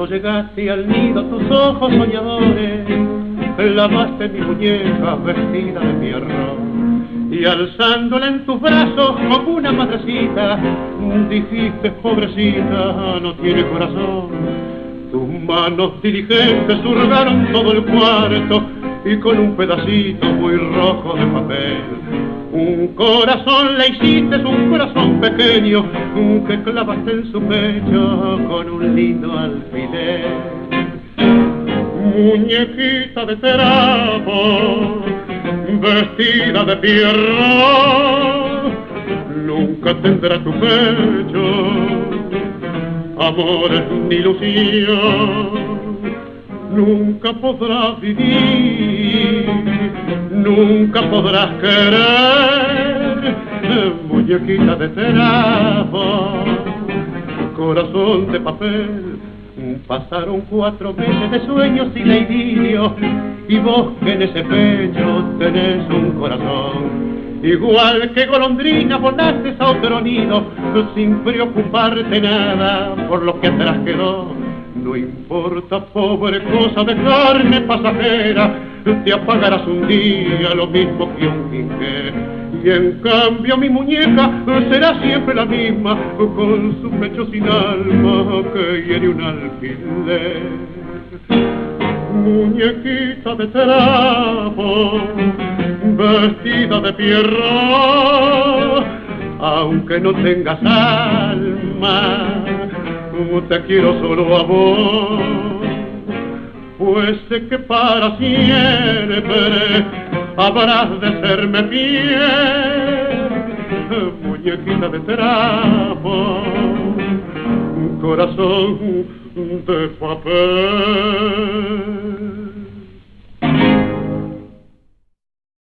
llegaste al nido tus ojos soñadores, clavaste mi muñeca vestida de fierro, y alzándola en tus brazos como una madrecita, dijiste, pobrecita, no tiene corazón. Tus manos diligentes hurgaron todo el cuarto, y con un pedacito muy rojo de papel, un corazón le hiciste, un corazón pequeño, que clavaste en su pecho con un lindo alfiler. Muñequita de trapo, vestida de fierro, nunca tendrá tu pecho amores ni ilusión. Nunca podrás vivir, nunca podrás querer, muñequita de trapo, corazón de papel. Pasaron 4 meses de sueños y de idilio, y vos que en ese pecho tenés un corazón. Igual que golondrina volaste a otro nido, sin preocuparte nada por lo que atrás quedó. No importa, pobre cosa de carne pasajera, te apagarás un día lo mismo que un quinqué. Y en cambio mi muñeca será siempre la misma, con su pecho sin alma que hiere un alfiler. Muñequita de trapo, vestida de fierro, aunque no tengas alma, te quiero solo a vos, pues sé que para siempre habrás de serme fiel, muñequita de trapo, corazón de papel.